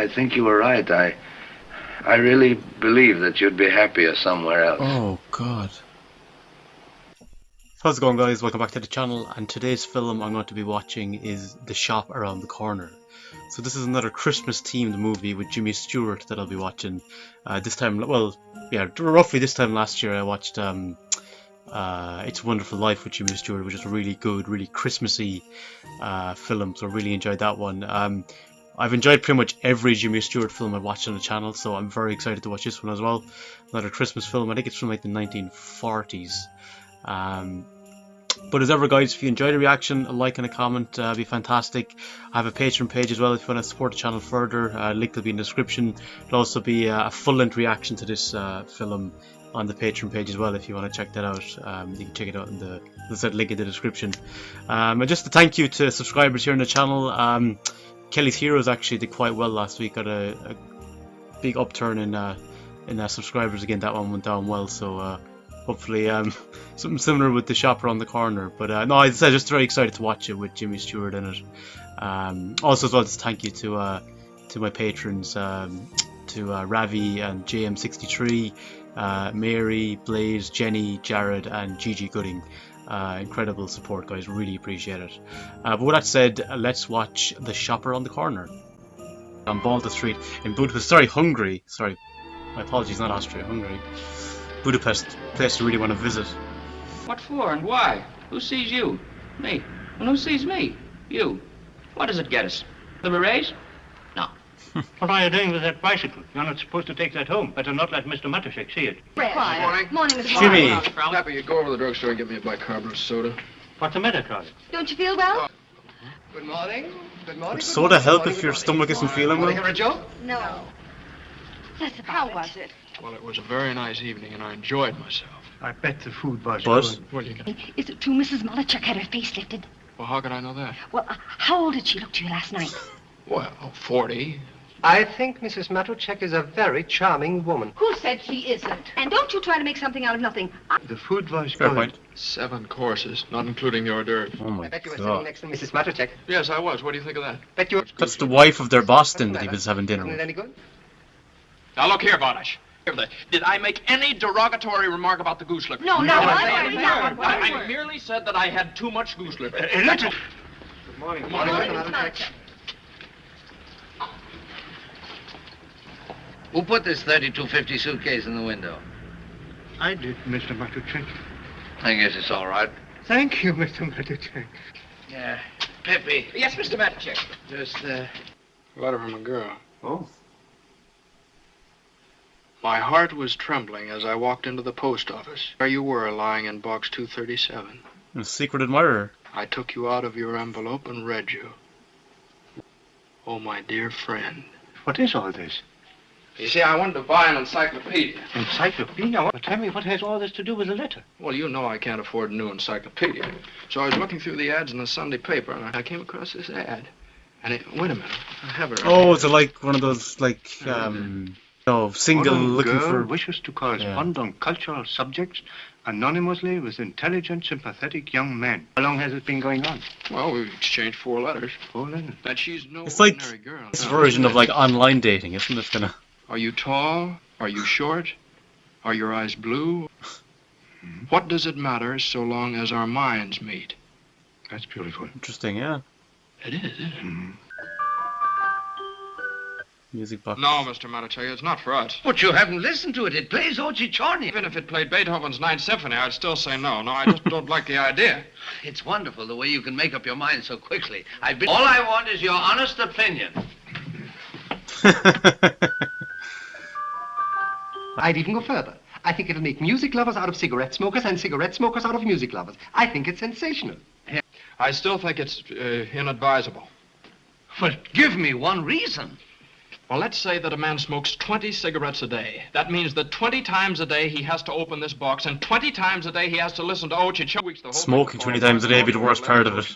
I think you were right. I really believe that you'd be happier somewhere else. Oh, God. How's it going, guys? Welcome back to the channel, and today's film I'm going to be watching is The Shop Around the Corner. So this is another Christmas themed movie with Jimmy Stewart that I'll be watching this time, well, yeah, roughly this time last year I watched It's a Wonderful Life with Jimmy Stewart, which is a really good, really Christmassy film, so I really enjoyed that one. I've enjoyed pretty much every Jimmy Stewart film I've watched on the channel, so I'm very excited to watch this one as well. Another Christmas film. I think it's from like the 1940s. But as ever, guys, if you enjoyed the reaction, a like and a comment be fantastic. I have a Patreon page as well if you want to support the channel further. Link will be in the description. There'll also be a full-length reaction to this film on the Patreon page as well if you want to check that out. You can check it out in the link in the description. And just a thank you to subscribers here on the channel. Kelly's Heroes actually did quite well last week. Got a big upturn in subscribers again. That one went down well, so hopefully something similar with The Shop Around the Corner. But no, as I said, just very excited to watch it with Jimmy Stewart in it. Also as well, just thank you to my patrons, to Ravi and JM63, Mary, Blaze, Jenny, Jared and Gigi Gooding. Incredible support, guys, really appreciate it. But with that said, let's watch The Shop Around the Corner. On Balta Street in Budapest, Hungary, my apologies, not Austria, Hungary. Budapest, place you really want to visit. What for and why? Who sees you? Me. And who sees me? You. What does it get us? The raise? No. What are you doing with that bicycle? You're not supposed to take that home. Better not let Mr. Matuszek see it. Morning. Morning, Mr. Jimmy. Happy you go over to the drugstore and get me a bicarbonate soda. What's the matter, Charlie? Don't you feel well? Good morning. Good morning. Would soda help if your stomach isn't feeling Want to well? hear a joke? No. That's how was it? Well, it was a very nice evening, and I enjoyed myself. I bet the food was Buzz? good. Well, you can... Is it true Mrs. Molichuk had her face lifted? Well, how could I know that? Well, how old did she look to you last night? Well, 40. I think Mrs. Matuszek is a very charming woman. Who said she isn't? And don't you try to make something out of nothing. The food was Fair good. point. 7 courses, not including the hors d'oeuvres. Oh my I bet you were sitting god. next to Mrs. Matuszek. Yes, I was. What do you think of that? Bet you were... That's the wife of their Boston that he was having dinner Isn't it with. any good? Now, look here, Varnish. Did I make any derogatory remark about the goose liquor? No, I not merely said that I had too much goose liquor. A little. Good morning. Morning, Mrs. Mrs. Matuszek. Who put this 3250 suitcase in the window? I did, Mr. Matuszek. I guess it's all right. Thank you, Mr. Matuszek. Yeah. Peppy. Yes, Mr. Matuszek. Just, Letter from a girl. Oh. My heart was trembling as I walked into the post office. There you were, lying in box 237. A secret admirer. I took you out of your envelope and read you. Oh, my dear friend. What is all this? You see, I wanted to buy an encyclopedia. Encyclopedia? Well, tell me, what has all this to do with the letter? Well, you know I can't afford a new encyclopedia. So I was looking through the ads in the Sunday paper, and I came across this ad. And it... Wait a minute. I have it right Oh, here. is it like one of those, like, single One looking girl for... wishes to correspond on cultural subjects anonymously with intelligent, sympathetic young men. How long has it been going on? Well, we've exchanged 4 letters. 4 letters. That she's no It's like ordinary girl. this No. version of, like, online dating, isn't it? Gonna... Are you tall? Are you short? Are your eyes blue? What does it matter so long as our minds meet? That's beautiful. Interesting, yeah. It is, isn't it? Music box. No, Mr. Matuszek, it's not for us. but you haven't listened to it. It plays Occhichorny. Even if it played Beethoven's Ninth Symphony, I'd still say no. No, I just don't like the idea. It's wonderful the way you can make up your mind so quickly. All I want is your honest opinion. I'd even go further. I think it'll make music lovers out of cigarette smokers and cigarette smokers out of music lovers. I think it's sensational. I still think it's inadvisable. But give me one reason. Well, let's say that a man smokes 20 cigarettes a day. That means that 20 times a day he has to open this box, and 20 times a day he has to listen to Occhichorny. Smoking 20 times a day would be the worst part of it.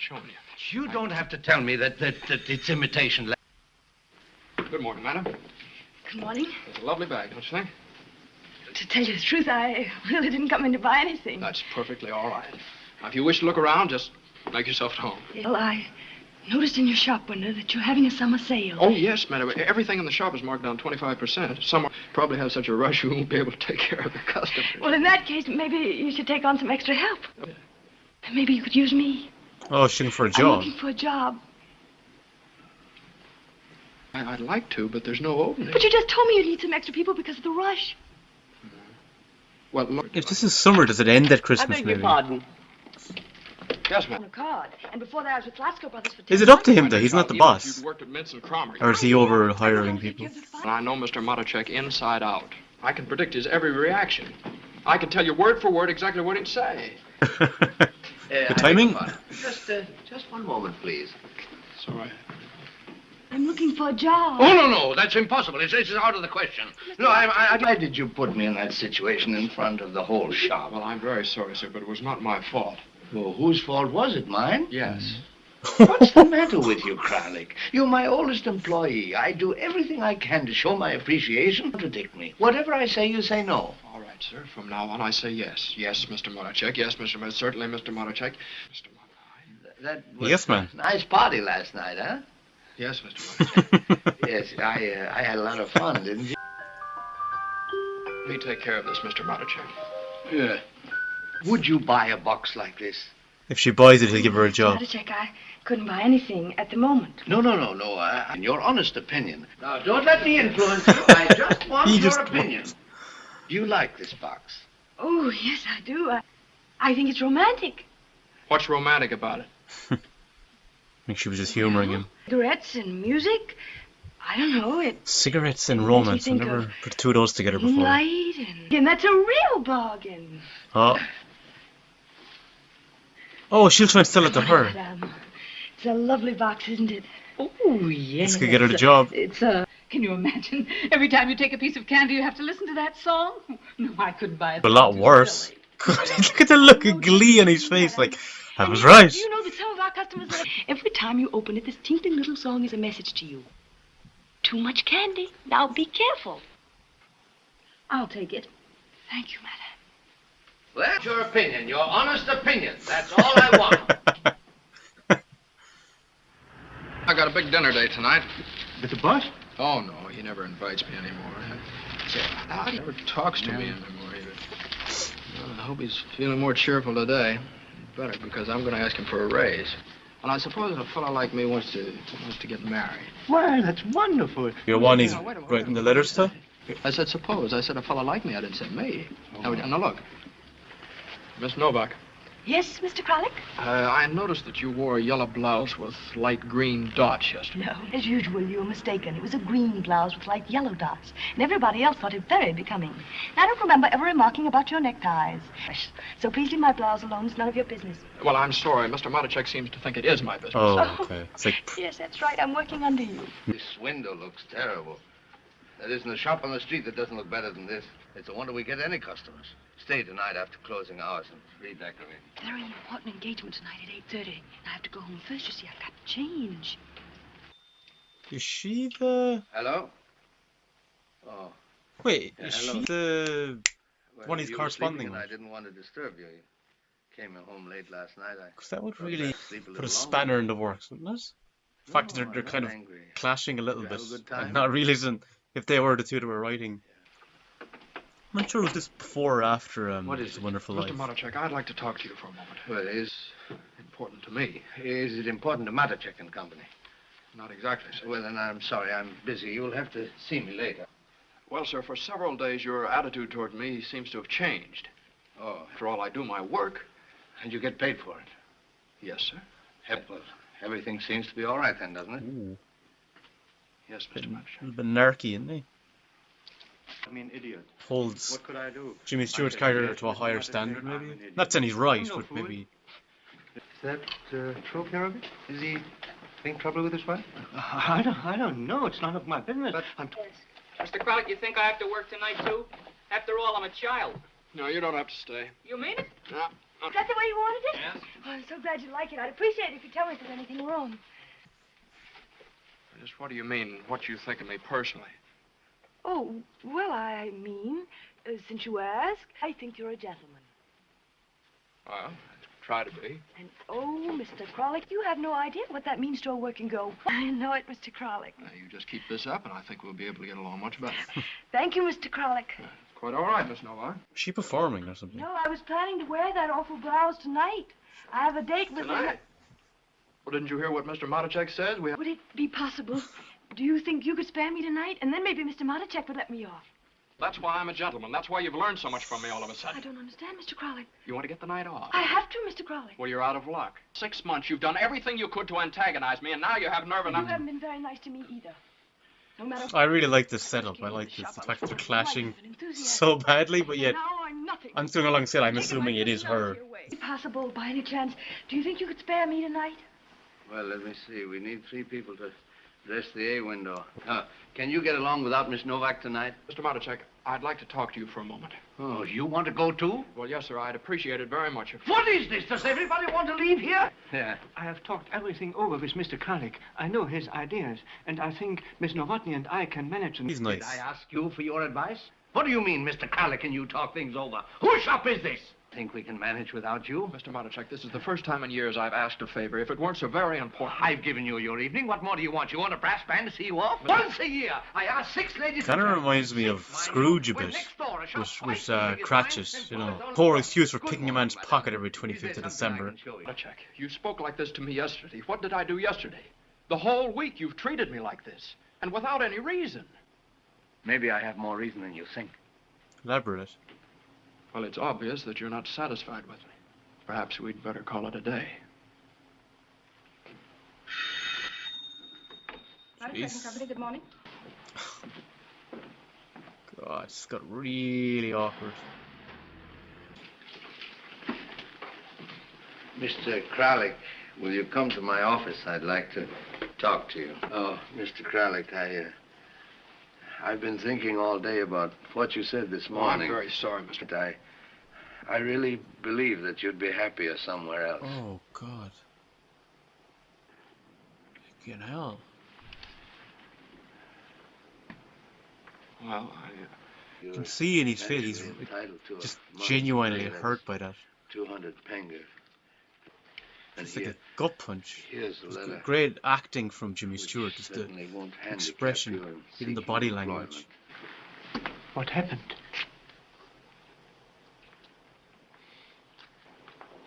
You don't have to tell me that it's imitation. Good morning, madam. Good morning. It's a lovely bag, don't you think? To tell you the truth, I really didn't come in to buy anything. That's perfectly all right. Now, if you wish to look around, just make yourself at home. Well, noticed in your shop window that you're having a summer sale. Oh, yes, madam. Everything in the shop is marked down 25%. Someone probably has such a rush you won't be able to take care of the customers. Well, in that case, maybe you should take on some extra help. Maybe you could use me. Oh, she's looking for a I'm job. looking for a job. I'd like to, but there's no opening. But you just told me you need some extra people because of the rush. Well, look. If this is summer, does it end at Christmas, I beg your maybe? pardon. Yes, On ma'am. a card. And before that, I was with Lasco Brothers for 10 Is it up to him, months. though? He's not the Even if boss. you'd worked at Mince and Cromery. Or is he over hiring people? And I know Mr. Motacek inside out. I can predict his every reaction. I can tell you word for word exactly what he'd say. Good timing? Just one moment, please. Sorry. I'm looking for a job. Oh, no, that's impossible. It's out of the question. No, why did you put me in that situation in front of the whole shop? Well, I'm very sorry, sir, but it was not my fault. Well, whose fault was it? Mine? Yes. What's the matter with you, Kralik? You're my oldest employee. I do everything I can to show my appreciation. Contradict me. Whatever I say, you say no. All right, sir. From now on, I say yes. Yes, Mr. Motacek. Yes, certainly, Mr. Motacek. Mr. Motacek. That was Yes, man. a nice party last night, huh? Yes, Mr. Motacek. Yes, I had a lot of fun, didn't you? Let me take care of this, Mr. Motacek. Yeah. Would you buy a box like this? If she buys it, he'll give her a job. Check. I couldn't buy anything at the moment. No. In your honest opinion. Now, don't let me influence you. I just want your opinion. Do you like this box? Oh, yes, I do. I think it's romantic. What's romantic about it? I think she was just humouring him. Cigarettes and music. I don't know. Cigarettes and makes romance. me I've think never of put two of those together before. Moonlight and that's a real bargain. Oh, she'll try and sell it to her. It's a lovely box, isn't it? Oh, yes. This could get her the job. It's can you imagine? Every time you take a piece of candy, you have to listen to that song? No, I couldn't buy it. A lot worse. Look at the look of glee on his face. Like, I was right. You know that some of our customers, every time you open it, this tinkling little song is a message to you. Too much candy. Now be careful. I'll take it. Thank you, madam. Well, that's your opinion, your honest opinion. That's all I want. I got a big dinner date tonight. With the boss? Oh, no, he never invites me anymore. He never talks to me anymore, even. Well, I hope he's feeling more cheerful today. Better, because I'm going to ask him for a raise. And I suppose a fellow like me wants to get married. Why, that's wonderful. You're one he's writing the letters to? I said suppose. I said a fellow like me. I didn't say me. Now look. Miss Novak, Yes, Mr. Kralik? I noticed that you wore a yellow blouse with light green dots yesterday. No, as usual, you were mistaken. It was a green blouse with light yellow dots, and everybody else thought it very becoming. I don't remember ever remarking about your neckties. So please leave my blouse alone. It's none of your business. Well, I'm sorry. Mr. Motacek seems to think it is my business. Oh, okay. It's like, Yes, that's right. I'm working under you. This window looks terrible. There isn't a shop on the street that doesn't look better than this. It's a wonder we get any customers. Stay tonight after closing hours and redecorate. Very important engagement tonight at 8:30. I have to go home first, you see. I've got to change. is she the... Hello? Oh. Wait, Yeah, is hello. she the Well, one he's you were corresponding sleeping and with? I didn't want to disturb you. You came home late last night. Because that would thought really I'd sleep a put little a spanner longer. in the works, wouldn't it? The fact that No, they're I'm kind not of angry. clashing a little You bit. have a good I'm time? not realizing if they were the two that were writing. I'm not sure was this before or after What is It's a it? Wonderful Mr. Life. Motacek, I'd like to talk to you for a moment. Well, it is Important to me. Is it important to Motacek and Company? Not exactly, sir. Well, then I'm sorry. I'm busy. You'll have to see me later. Well, sir, for several days, your attitude toward me seems to have changed. Oh, After all, I do my work. and you get paid for it. Yes, sir. Well, everything seems to be all right then, doesn't it? Ooh, Yes, bit, Mr. Motacek. bit narky, isn't he? I mean, idiot. Holds What could I do? Jimmy Stewart's I said, character yes, to a Mr. higher Motacek, standard, I'm maybe? an idiot. Not saying he's right, I'm no but fool. maybe... Is that true, Kerrigan? Is he having trouble with his wife? I don't know. It's none of my business. But I'm... Mr. Kralik, you think I have to work tonight, too? After all, I'm a child. No, you don't have to stay. You mean it? No. Is that the way you wanted it? Yes. Oh, I'm so glad you like it. I'd appreciate it if you tell me if there's anything wrong. Just what do you mean, what you think of me personally? Oh, well, I mean, since you ask, I think you're a gentleman. Well, try to be. And, oh, Mr. Kralik, you have no idea what that means to a working girl. I know it, Mr. Kralik. You just keep this up, and I think we'll be able to get along much better. Thank you, Mr. Kralik. Quite all right, Miss Novak. Is she performing or something? No, I was planning to wear that awful blouse tonight. I have a date with Tonight? Well, didn't you hear what Mr. Matacek said? Would it be possible? Do you think you could spare me tonight? And then maybe Mr. Matacek would let me off. That's why I'm a gentleman. That's why you've learned so much from me all of a I sudden. don't understand, Mr. Kralik. You want to get the night off? I have to, Mr. Kralik. Well, you're out of luck. 6 months, you've done everything you could to antagonize me, and now you have nerve You enough to... haven't been very nice to me either. No matter I really like this setup. I like this. The fact that they're clashing so badly, but yet I'm still alongside. I'm assuming it is her. Is it possible, by any chance, do you think you could spare me tonight? Well, let me see. We need 3 people to dress the A window. Can you get along without Miss Novak tonight? Mr. Matacek, I'd like to talk to you for a moment. Oh, you want to go too? Well, yes, sir. I'd appreciate it very much if... What is this? Does everybody want to leave here? Yeah. I have talked everything over with Mr. Kralik. I know his ideas, and I think Miss Novotny and I can manage them. He's nice. Did I ask you for your advice? What do you mean, Mr. Kralik, and you talk things over? Whose shop is this? Think we can manage without you? Mr. Matacek, this is the first time in years I've asked a favor. If it weren't so very important... I've given you your evening. What more do you want? You want a brass band to see you off? Once a year, I ask 6 ladies... Kind of reminds me of Scrooge a bit, with Cratchit, you know. Poor excuse for picking a man's pocket every 25th of December. Matacek, you spoke like this to me yesterday. What did I do yesterday? The whole week you've treated me like this, and without any reason. Maybe I have more reason than you think. Elaborate. Well, it's obvious that you're not satisfied with me. Perhaps we'd better call it a day. Jeez. Good morning. God, it's got really awkward. Mr. Kralik, will you come to my office? I'd like to talk to you. Oh, Mr. Kralik, I've been thinking all day about what you said this morning. I'm very sorry, Mr. I really believe that you'd be happier somewhere else. Oh, God. Fucking hell. Well, You can see in his face, he's just genuinely hurt by that. 200 Penger. And It's like here, a gut punch. here's the letter. Great acting from Jimmy Stewart, just the Certainly won't handicap expression, you in even the seeking body employment. language. What happened?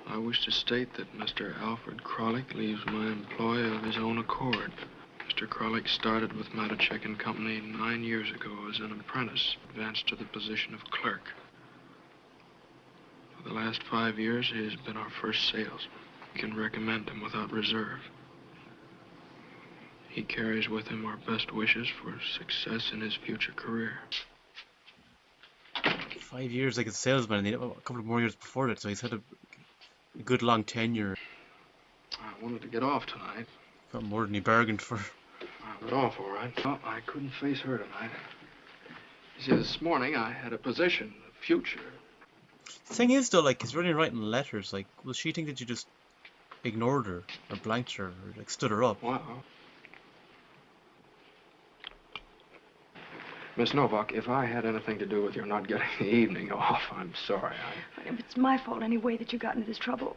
I wish to state that Mr. Alfred Kralik leaves my employ of his own accord. Mr. Kralik started with Matacek and Company 9 years ago as an apprentice, advanced to the position of clerk. For the last 5 years, he has been our first salesman. We can recommend him without reserve. He carries with him our best wishes for success in his future career. 5 years like a salesman, and a couple of more years before that, so he's had a good long tenure. I wanted to get off tonight. Got more than he bargained for. I got off all right. Well, I couldn't face her tonight. You see, this morning I had a position, a future. The thing is, though, like, he's really writing letters. Like, will she think that you just ignored her, or blanked her, or, like, stood her up? Wow. Miss Novak, if I had anything to do with your not getting the evening off, I'm sorry. If it's my fault anyway that you got into this trouble.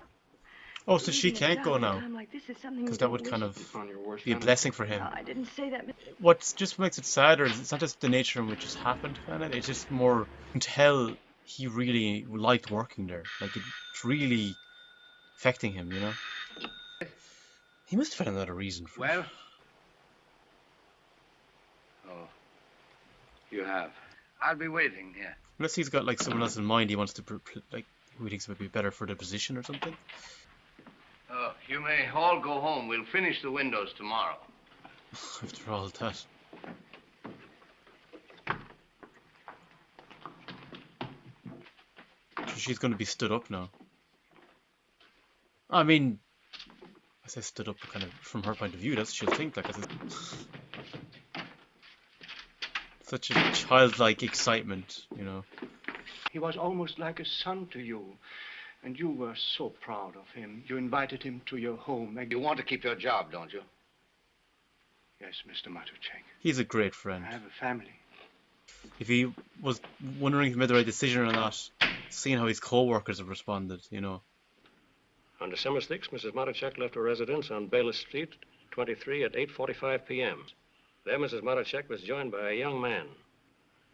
Oh, so she can't go now? Because Because that would kind of On your worst be a enemy. blessing for him. No, I didn't say that. What just makes it sadder is it's not just the nature in which it's happened, kinda. It's just more, you can tell he really liked working there. Like, it's really affecting him, you know? He must have had another reason for it. Well? Oh. You have. I'll be waiting here. Unless he's got, like, someone else in mind he wants to, like, who he thinks would be better for the position or something. Oh, you may all go home. We'll finish the windows tomorrow. After all that. So she's going to be stood up now. I mean, I say stood up kind of from her point of view. That's what she'll think. Like, such a childlike excitement, you know. He was almost like a son to you. And you were so proud of him. You invited him to your home. And You want to keep your job, don't you? Yes, Mr. Matacek. He's a great friend. I have a family. If he was wondering if he made the right decision or not, seeing how his co-workers have responded, you know. On December 6th, Mrs. Marachek left her residence on Bayless Street, 23 at 8:45 p.m. There, Mrs. Marachek was joined by a young man.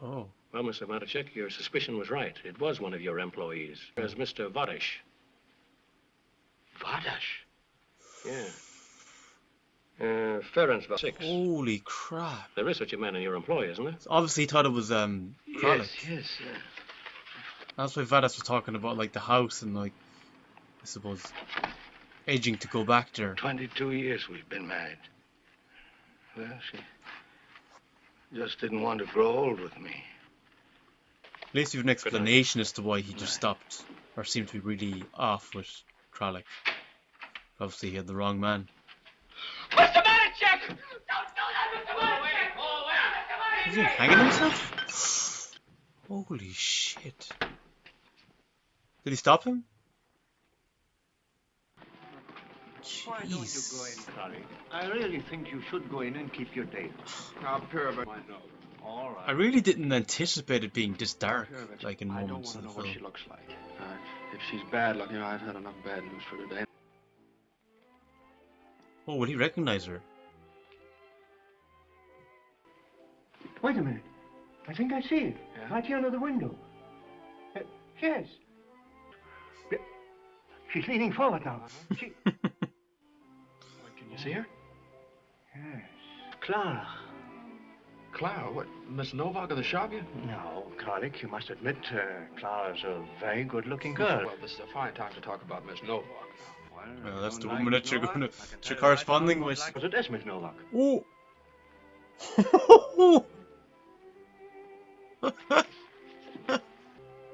Oh. Well, Mr. Marachek, your suspicion was right. It was one of your employees. It was Mr. Vadash. Vadash? Yeah. Ferencváros 6. Holy crap. There is such a man in your employ, isn't there? So obviously he thought it was Kralik. Yes. That's why Vadas was talking about like the house and like, I suppose, aging to go back there. 22 years we've been married. Well, she just didn't want to grow old with me. At least you have an explanation as to why he just stopped, or seemed to be really off with Kralik. Obviously he had the wrong man. Mr. Marachek! Don't do that, Mr. Marachek! Is he hanging himself? Holy shit. Did he stop him? Why don't you go in, Kralik? I really think you should go in and keep your date. Now, Purvis might know. All right. I really didn't anticipate it being this dark, Purvis, like in I don't moments want in to the know what she film. looks like. If she's bad looking, I've had enough bad news for today. Oh, will he recognize her? Wait a minute. I think I see it. Yeah? Right here under the window. Yes. Yeah. She's leaning forward now. She... Can you see her? Yes. Clara. Clara, what? Miss Novak of the shop, you? No, Kralik, you must admit Clara's a very good-looking girl. Well, this is a fine time to talk about Miss Novak. Well, that's the woman that you're going to... You're corresponding with. Was it Miss Novak? Oh!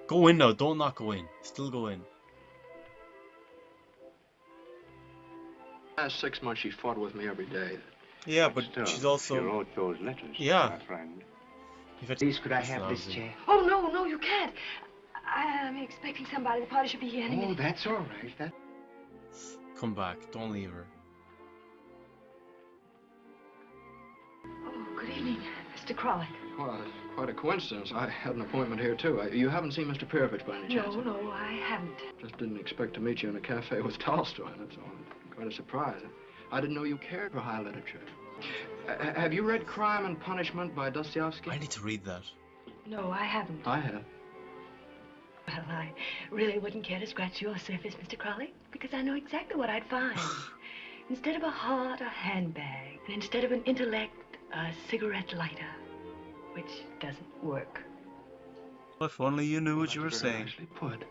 Go in now, don't not go in. Still go in. Last 6 months, she fought with me every day. Yeah, but Still, she's also... She wrote those letters, Yeah. my friend. Please, could I That's have this lousy. chair? Oh, no, you can't. I'm expecting somebody. The party should be here any minute. That's all right. Come back, don't leave her. Oh, good evening, Mr. Kralik. Well, it's quite a coincidence. I had an appointment here, too. You haven't seen Mr. Purvis by any chance? No, I haven't. Just didn't expect to meet you in a cafe with Tolstoy, that's all. Quite a surprise. I didn't know you cared for high literature. Have you read Crime and Punishment by Dostoevsky? I need to read that. No, I haven't. I have. Well, I really wouldn't care to scratch your surface, Mr. Crowley, because I know exactly what I'd find. Instead of a heart, a handbag. And instead of an intellect, a cigarette lighter. Which doesn't work. If only you knew what you were That's very saying. nicely put.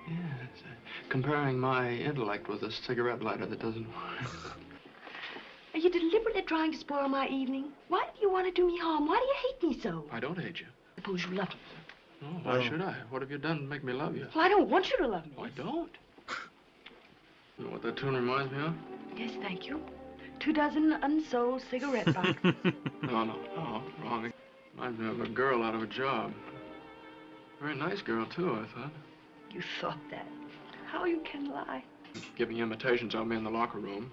Yes. Comparing my intellect with a cigarette lighter that doesn't work. Are you deliberately trying to spoil my evening? Why do you want to do me harm? Why do you hate me so? I don't hate you. Suppose you love me. No, why should I? What have you done to make me love you? Well, I don't want you to love me. I don't. You know what that tune reminds me of? Yes, thank you. 24 unsold cigarette boxes. No, wrong. It reminds me of a girl out of a job. Very nice girl, too, I thought. You thought that. How you can lie. Giving imitations of me in the locker room.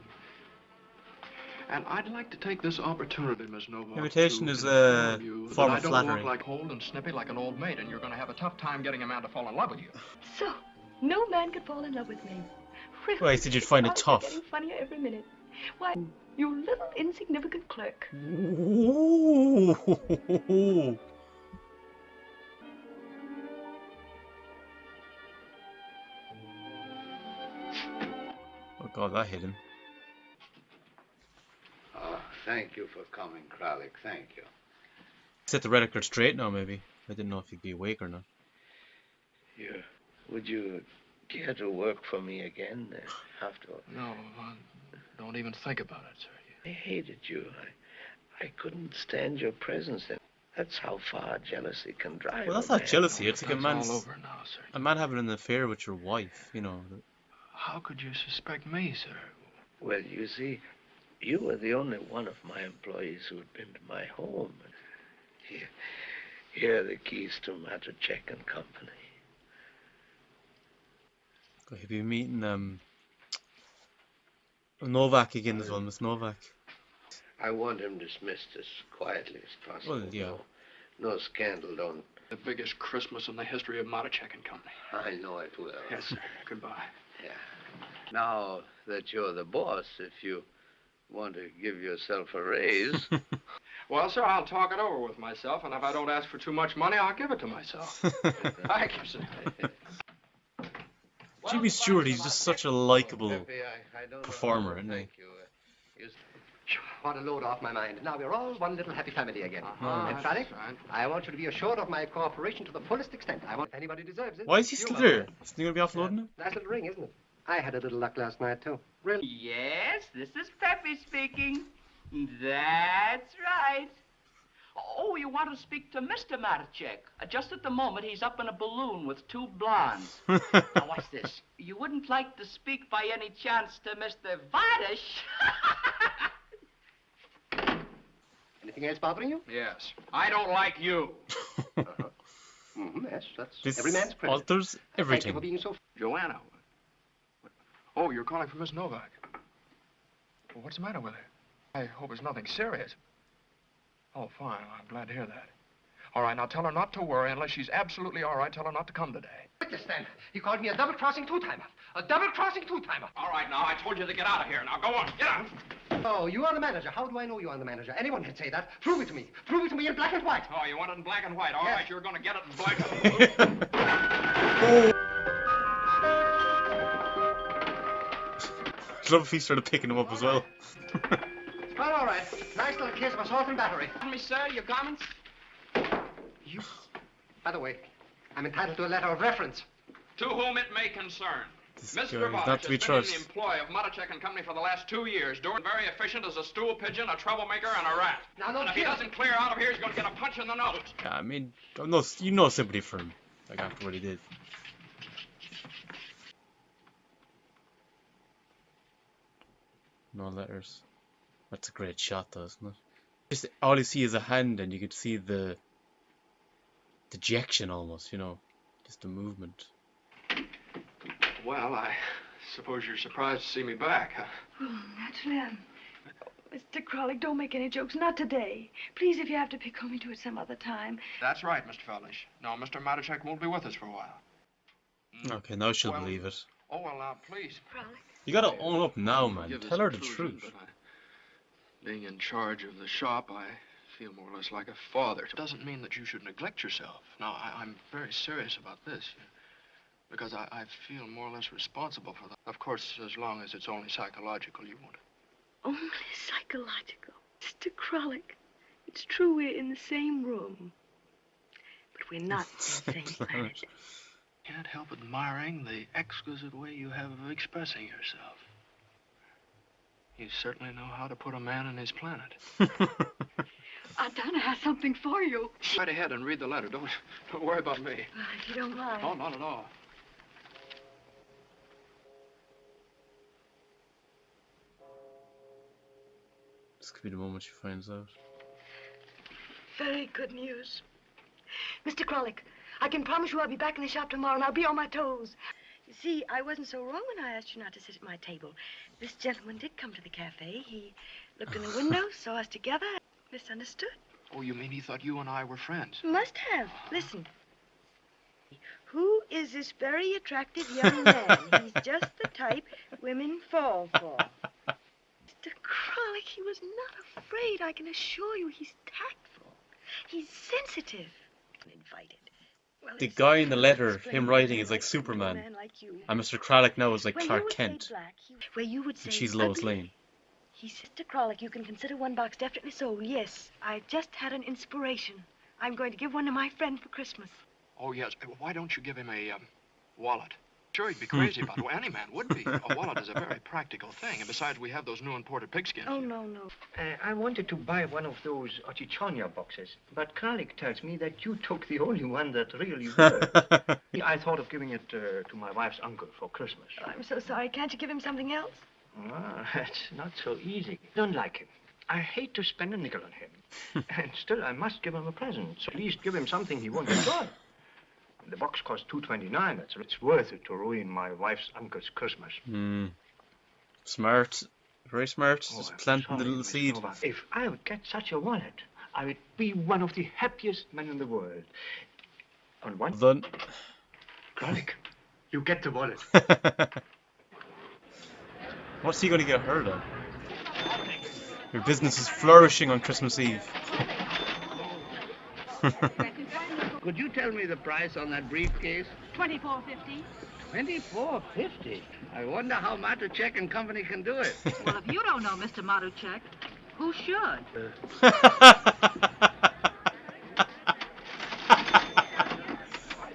And I'd like to take this opportunity, Miss Novak. Imitation to is inform a you form that of I don't flattery. look like old and snippy like an old maid, and you're going to have a tough time getting a man to fall in love with you. So, no man could fall in love with me. Really? Well, I said you'd find it You're tough. getting funnier every minute. Why, you little insignificant clerk. Ooh. Oh God, that hit him. Oh, thank you for coming, Kralik. Thank you. Set the record straight now, maybe. I didn't know if he'd be awake or not. Would you care to work for me again after all? No, don't even think about it, sir. I hated you. I couldn't stand your presence. That's how far jealousy can drive. Well, that's a not man. jealousy. It's like That's all over now, sir. a man having an affair with your wife. You know. How could you suspect me, sir? Well, you see, you were the only one of my employees who had been to my home. Here are the keys to Marachek and Company. Have you meeting Novak again as well, Miss Novak? I want him dismissed as quietly as possible. Well, yeah. No scandal, don't. The biggest Christmas in the history of Marachek and Company. I know it will. Yes, sir. Goodbye. Yeah. Now that you're the boss, if you want to give yourself a raise. Well, sir, I'll talk it over with myself, and if I don't ask for too much money, I'll give it to myself. Thank you, sir. Jimmy Stewart, he's just such a likable Pepe, I don't know performer, how to isn't he? thank you. What a load off my mind. Now we're all one little happy family again. And That's Frolic, right. I want you to be assured of my cooperation to the fullest extent. I want if anybody deserves it. Why is he you still will. there? Isn't he going to be offloading him? Nice little ring, isn't it? I had a little luck last night, too. Really? Yes, this is Pepe speaking. That's right. Oh, you want to speak to Mr. Marchek? Just at the moment, he's up in a balloon with two blondes. Now, watch this. You wouldn't like to speak by any chance to Mr. Vardish? Anything else bothering you? Yes. I don't like you. Yes, that's This every man's preference. alters Thank you everything. for being so... Joanna. Oh, you're calling for Miss Novak. Well, what's the matter with her? I hope it's nothing serious. Oh, fine. I'm glad to hear that. All right, now tell her not to worry unless she's absolutely all right. Tell her not to come today. Witness, then. You called me a double-crossing two-timer. A double-crossing two-timer. All right, now, I told you to get out of here. Now, go on. Get out. Oh, you are the manager. How do I know you are the manager? Anyone can say that. Prove it to me. Prove it to me in black and white. Oh, you want it in black and white. All Yes. right, you're going to get it in black and white. I'd love if he started picking him up as well. Well, all right. Nice little case of assault and battery. Me, sir, your comments? You... By the way, I'm entitled to a letter of reference. To whom it may concern. This Mr. guy is Vardish not to be has been in the trusted. employ of Marchek and Company for the last 2 years, doing very efficient as a stool pigeon, a troublemaker, and a rat. Now, no And if he kidding. doesn't clear out of here, he's going to get a punch in the nose. Yeah, I mean, no, you know sympathy for him, like after what he did. No letters. That's a great shot, though, isn't it? Just all you see is a hand, and you can see the dejection almost, you know, just the movement. Well, I suppose you're surprised to see me back, huh? Oh, naturally, I'm... Mr. Crowley, don't make any jokes. Not today. Please, if you have to pick on me, do it some other time. That's right, Mr. Feldish. No, Mr. Marchek won't be with us for a while. Okay, now she'll Well, believe it. Oh, well, now, please. Crowley? You gotta own up now, man. Forgive Tell this her the intrusion, truth. but being in charge of the shop, I feel more or less like a father. It doesn't mean that you should neglect yourself. No, I'm very serious about this. Because I feel more or less responsible for that. Of course, as long as it's only psychological, you won't. Only psychological. Mr. Kralik, it's true we're in the same room. But we're not in the same planet. Can't help admiring the exquisite way you have of expressing yourself. You certainly know how to put a man in his planet. Aunt Donna has something for you. Right ahead and read the letter. Don't worry about me. If you don't mind. Oh, not at all. This could be the moment she finds out. Very good news. Mr. Kralik, I can promise you I'll be back in the shop tomorrow and I'll be on my toes. You see, I wasn't so wrong when I asked you not to sit at my table. This gentleman did come to the cafe. He looked in the window, saw us together, misunderstood. Oh, you mean he thought you and I were friends? Must have. Listen. Who is this very attractive young man? He's just the type women fall for. Mr. Kralik, he was not afraid. I can assure you he's tactful. He's sensitive and invited. Well, The it's guy in the letter, explain him why writing, he is like likes a little Superman. man like you. And Mr. Kralik now is like Where you Clark would say Kent. black, where you would say And she's Lois ugly. Lane. He said, Mr. Kralik, you can consider one box definitely sold. Yes, I just had an inspiration. I'm going to give one to my friend for Christmas. Oh, yes. Why don't you give him a wallet? Sure, he'd be crazy about it. Well, any man would be. A wallet is a very practical thing. And besides, we have those new imported pigskins. Oh, no, no. I wanted to buy one of those Ochichonia boxes, but Kralik tells me that you took the only one that really worked. I thought of giving it to my wife's uncle for Christmas. I'm so sorry. Can't you give him something else? Ah, that's not so easy. Don't like him. I hate to spend a nickel on him. And still, I must give him a present. So at least give him something he won't enjoy. The box costs $2.29. It's worth it to ruin my wife's uncle's Christmas. Smart. Very smart. Oh, Just I'm planting the sorry, little Miss seed. Nova. If I would get such a wallet, I would be one of the happiest men in the world. On one... Done. Kralik, you get the wallet. What's he going to get hurt at? Your business is flourishing on Christmas Eve. Could you tell me the price on that briefcase? $24.50. $24.50. I wonder how Matuchek and Company can do it. Well, if you don't know Mr. Matuchek, who should?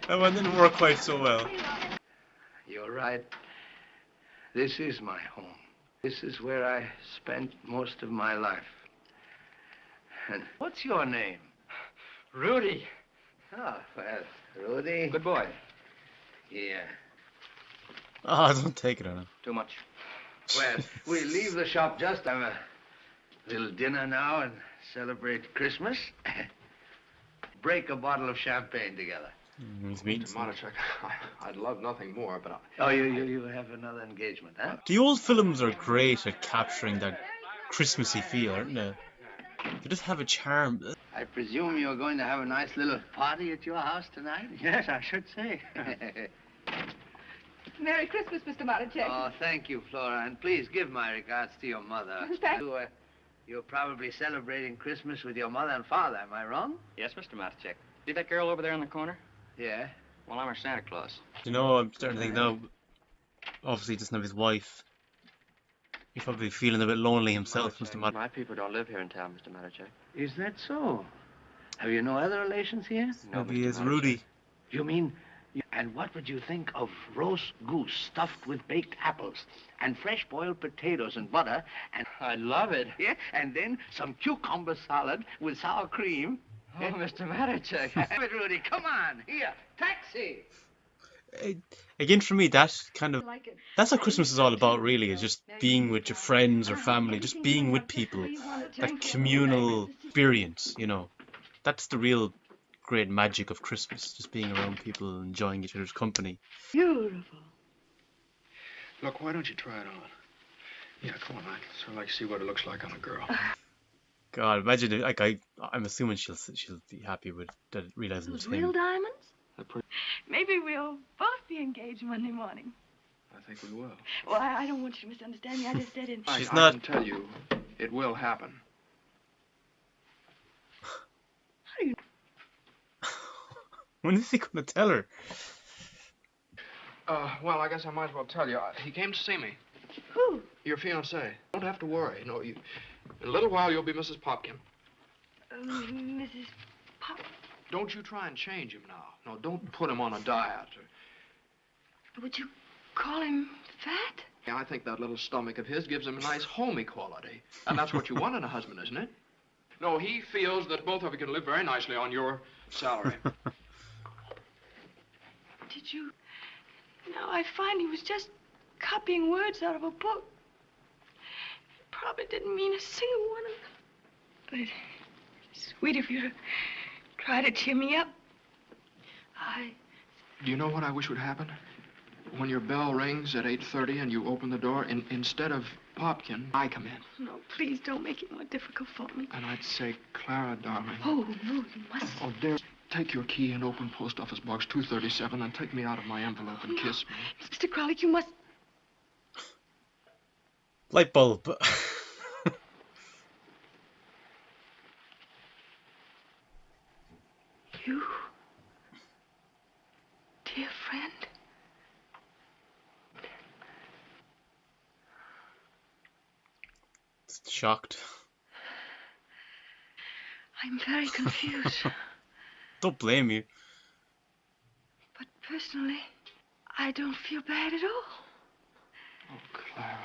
That one didn't work quite so well. You're right. This is my home. This is where I spent most of my life. And what's your name? Rudy. Oh, well, Rudy. Good boy. Yeah. Oh, don't take it on him. Too much. Well, we leave the shop just have a little dinner now and celebrate Christmas. Break a bottle of champagne together. He's mean. Mr. Matuchek, I'd love nothing more, but Oh, you have another engagement, huh? The old films are great at capturing that Christmassy feel, aren't they? They just have a charm. I presume you're going to have a nice little party at your house tonight? Yes, I should say. Merry Christmas, Mr. Matuchek. Oh, thank you, Flora, and please give my regards to your mother. Thank You're probably celebrating Christmas with your mother and father, am I wrong? Yes, Mr. Matuchek. See that girl over there in the corner? Yeah. Well, I'm her Santa Claus. You know, I'm starting to think now, obviously he doesn't have his wife. He's probably feeling a bit lonely himself, Mr. Matuchek. My people don't live here in town, Mr. Matuchek. Is that so? Have you no other relations here? No, Maybe Mr. it's Matuchek. Rudy. You mean... And what would you think of roast goose stuffed with baked apples and fresh boiled potatoes and butter and... I love it. Yeah, and then some cucumber salad with sour cream. Oh, Mr. Matuchek. Have it, Rudy. Come on. Here. Taxi. Again, for me, that's what Christmas is all about, really, is just being with your friends or family, just being with people, that communal experience, you know. That's the real great magic of Christmas, just being around people, enjoying each other's company. Beautiful. look, why don't you try it on? Yeah, come on, I'd sort of like to see what it looks like on a girl. God, imagine it, like I'm assuming she'll be happy with that, realizing it's Real him. diamonds? Maybe we'll both be engaged Monday morning. I think we will. Well, I don't want you to misunderstand me. I just said it. She's I not. can tell you, it will happen. How do you... When is he going to tell her? Well, I guess I might as well tell you. He came to see me. Who? Your fiancé. Don't have to worry. No, in a little while, you'll be Mrs. Popkin. Mrs. Pop... Don't you try and change him now. No, don't put him on a diet. Would you call him fat? I think that little stomach of his gives him a nice homey quality. And that's what you want in a husband, isn't it? No, he feels that both of you can live very nicely on your salary. Did you... No, I find he was just copying words out of a book. He probably didn't mean a single one of them. But it's sweet of you to try to cheer me up. Do you know what I wish would happen? When your bell rings at 8:30 and you open the door, instead of Popkin, I come in. No, please don't make it more difficult for me. And I'd say, Clara, darling. Oh, no, you mustn't. Oh, dear. Take your key and open Post Office Box 237 and take me out of my envelope and kiss me. Mr. Crowley, you must... Light bulb. You... Dear friend? Shocked. I'm very confused. Don't blame you. But personally, I don't feel bad at all. Oh, Clara.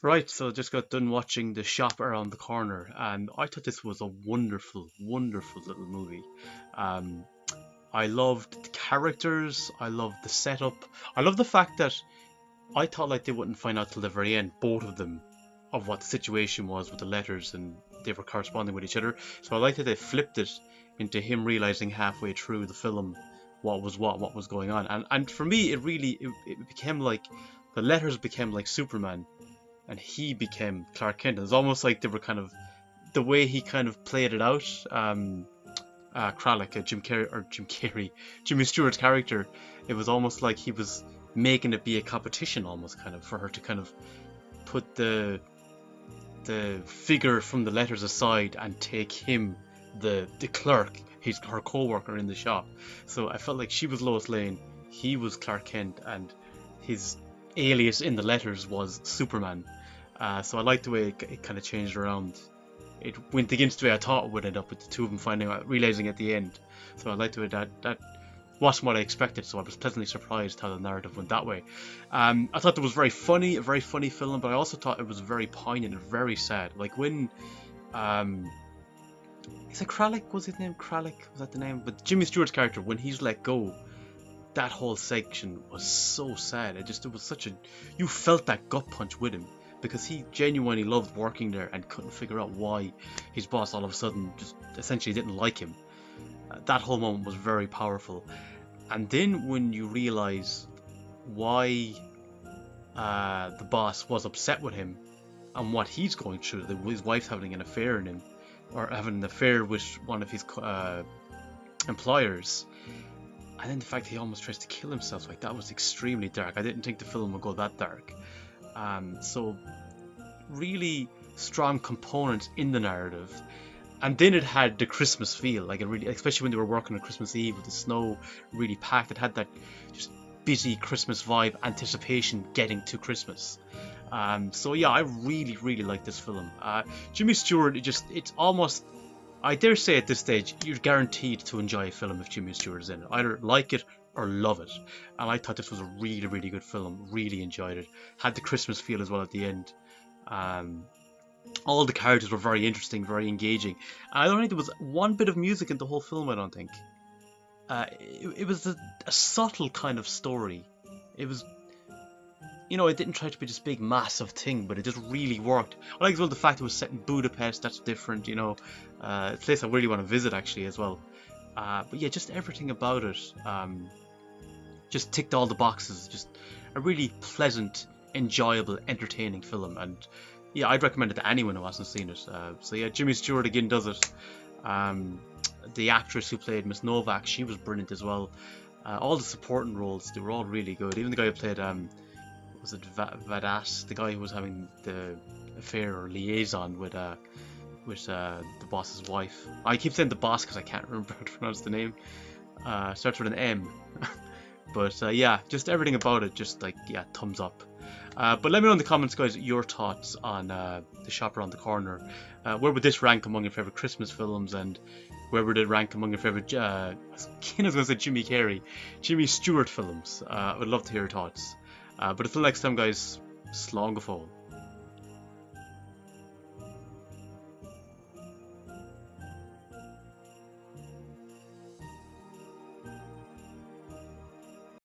Right, so just got done watching The Shop Around the Corner, and I thought this was a wonderful, wonderful little movie. I loved the characters, I loved the setup, I love the fact that I thought like they wouldn't find out till the very end, both of them, of what the situation was with the letters, and they were corresponding with each other. So I like that they flipped it into him realizing halfway through the film what was going on, and for me it became like the letters became like Superman, and he became Clark Kent. It's almost like they were kind of the way he kind of played it out. Kralik, Jimmy Stewart's character, it was almost like he was making it be a competition, almost kind of for her to kind of put the figure from the letters aside and take him, the clerk, her co-worker in the shop. So I felt like she was Lois Lane, he was Clark Kent, and his alias in the letters was Superman. So I liked the way it kind of changed around. It went against the way I thought it would end up, with the two of them finding out, realizing at the end. So I liked the way that wasn't what I expected, so I was pleasantly surprised how the narrative went that way. I thought it was very funny, a very funny film, but I also thought it was very poignant and very sad. Like when, is it Kralik? Was his name Kralik? Was that the name? But Jimmy Stewart's character, when he's let go, that whole section was so sad. It was such a, you felt that gut punch with him, because he genuinely loved working there and couldn't figure out why his boss all of a sudden just essentially didn't like him. That whole moment was very powerful. And then when you realize why the boss was upset with him and what he's going through, that his wife's having an affair in him, or having an affair with one of his employers, and then the fact that he almost tries to kill himself, like, that was extremely dark. I didn't think the film would go that dark. So really strong components in the narrative. And then it had the Christmas feel, like it really, especially when they were working on Christmas Eve with the snow really packed. It had that just busy Christmas vibe, anticipation getting to Christmas. So yeah, I really, really like this film. Jimmy Stewart, it's almost, I dare say at this stage, you're guaranteed to enjoy a film if Jimmy Stewart is in it. Either like it or love it. And I thought this was a really, really good film. Really enjoyed it. Had the Christmas feel as well at the end. All the characters were very interesting, very engaging. I don't think there was one bit of music in the whole film, I don't think. It was a subtle kind of story. It was, it didn't try to be this big massive thing, but it just really worked. I like as well the fact it was set in Budapest. That's different, it's a place I really want to visit actually as well. But yeah, just everything about it just ticked all the boxes. Just a really pleasant, enjoyable, entertaining film. And yeah, I'd recommend it to anyone who hasn't seen it. So yeah, Jimmy Stewart again does it. The actress who played Miss Novak, she was brilliant as well. All the supporting roles, they were all really good. Even the guy who played, was it Vadas, the guy who was having the affair or liaison with the boss's wife. I keep saying the boss because I can't remember how to pronounce the name. Starts with an M. But yeah, just everything about it, just like, yeah, thumbs up. But let me know in the comments, guys, your thoughts on The Shop Around the Corner. Where would this rank among your favourite Christmas films, and where would it rank among your favourite, I was going to say Jimmy Stewart films? I would love to hear your thoughts. But until next time, guys, slán go fóill.